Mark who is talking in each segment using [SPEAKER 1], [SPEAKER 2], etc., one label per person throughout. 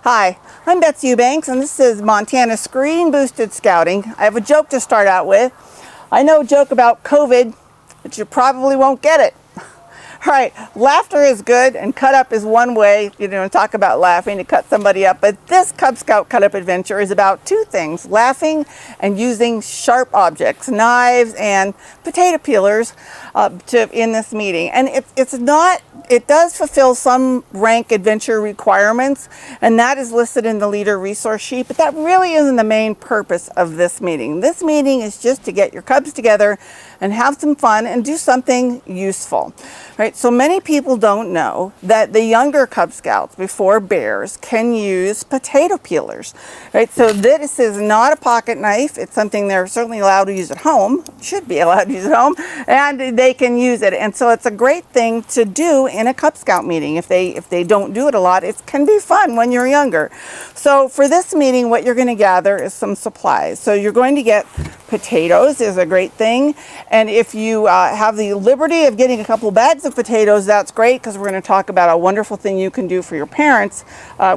[SPEAKER 1] Hi, I'm Betsy Eubanks, and this is Montana Screen Boosted Scouting. I have a joke to start out with. I know a joke about COVID, but you probably won't get it. All right, laughter is good, and cut up is one way, to talk about laughing, to cut somebody up. But this Cub Scout cut up adventure is about two things: laughing and using sharp objects, knives and potato peelers, in this meeting. And it does fulfill some rank adventure requirements, and that is listed in the leader resource sheet, but that really isn't the main purpose of this meeting. This meeting is just to get your Cubs together and have some fun and do something useful. Right? So many people don't know that the younger Cub Scouts before bears can use potato peelers. Right? So this is not a pocket knife. It's something they're certainly allowed to use at home, should be allowed to use at home, and they can use it. And so it's a great thing to do in a Cub Scout meeting. If they don't do it a lot, it can be fun when you're younger. So for this meeting, what you're going to gather is some supplies. So you're going to get potatoes, is a great thing. And if you have the liberty of getting a couple bags of potatoes, that's great, because we're going to talk about a wonderful thing you can do for your parents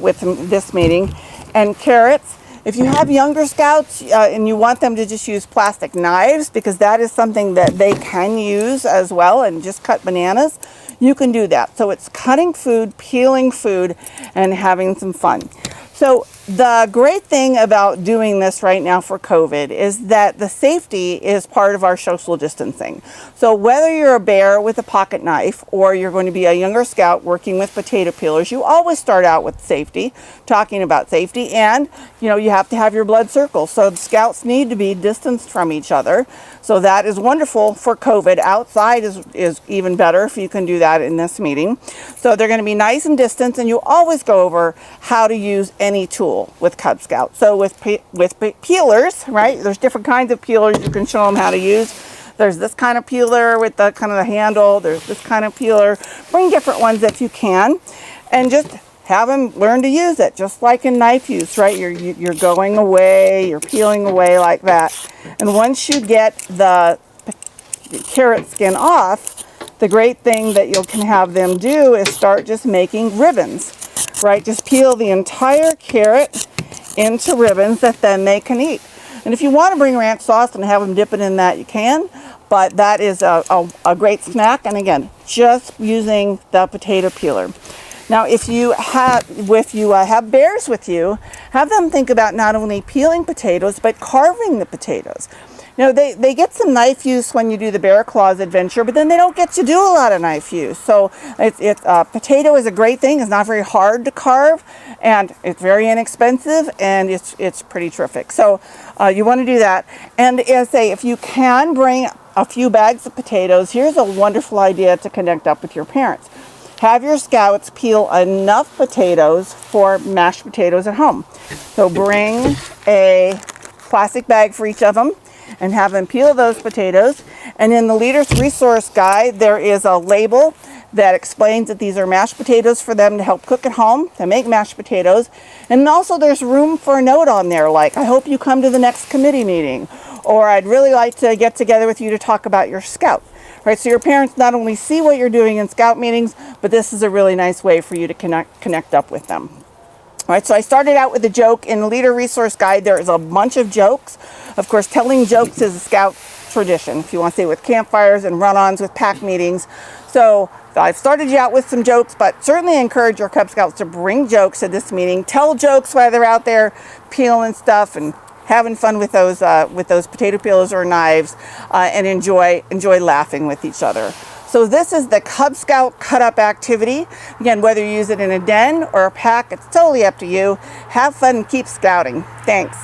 [SPEAKER 1] with this meeting. And carrots. If you have younger Scouts and you want them to just use plastic knives, because that is something that they can use as well, and just cut bananas, you can do that. So it's cutting food, peeling food, and having some fun. So the great thing about doing this right now for COVID is that the safety is part of our social distancing. So whether you're a bear with a pocket knife or you're going to be a younger Scout working with potato peelers, you always start out with safety, talking about safety, and you have to have your blood circle. So the Scouts need to be distanced from each other. So that is wonderful for COVID. Outside is even better if you can do that in this meeting. So they're going to be nice and distant, and you always go over how to use any tool with Cub Scouts. So with peelers, right, there's different kinds of peelers you can show them how to use. There's this kind of peeler with the kind of the handle. There's this kind of peeler. Bring different ones if you can, and just have them learn to use it, just like in knife use, right? You're going away, you're peeling away like that. And once you get the carrot skin off, the great thing that you can have them do is start just making ribbons, right? Just peel the entire carrot into ribbons that then they can eat. And if you want to bring ranch sauce and have them dip it in that, you can, but that is a great snack. And again, just using the potato peeler. Now, if you have bears with you, have them think about not only peeling potatoes, but carving the potatoes. They get some knife use when you do the Bear Claws adventure, but then they don't get to do a lot of knife use. So potato is a great thing. It's not very hard to carve, and it's very inexpensive, and it's pretty terrific. So you want to do that. And as I say, if you can bring a few bags of potatoes, here's a wonderful idea to connect up with your parents. Have your Scouts peel enough potatoes for mashed potatoes at home. So bring a plastic bag for each of them and have them peel those potatoes. And in the Leader's Resource Guide, there is a label that explains that these are mashed potatoes for them to help cook at home, to make mashed potatoes. And also there's room for a note on there like, I hope you come to the next committee meeting, or I'd really like to get together with you to talk about your Scout. Right, so your parents not only see what you're doing in Scout meetings, but this is a really nice way for you to connect up with them. All right, so I started out with a joke. In the Leader Resource Guide, there is a bunch of jokes. Of course, telling jokes is a Scout tradition, if you want to say, with campfires and run-ons with pack meetings. So I've started you out with some jokes, but certainly encourage your Cub Scouts to bring jokes to this meeting. Tell jokes while they're out there peeling stuff and having fun with those potato peelers or knives, and enjoy laughing with each other. So this is the Cub Scout Cut Up activity. Again, whether you use it in a den or a pack, it's totally up to you. Have fun and keep scouting. Thanks.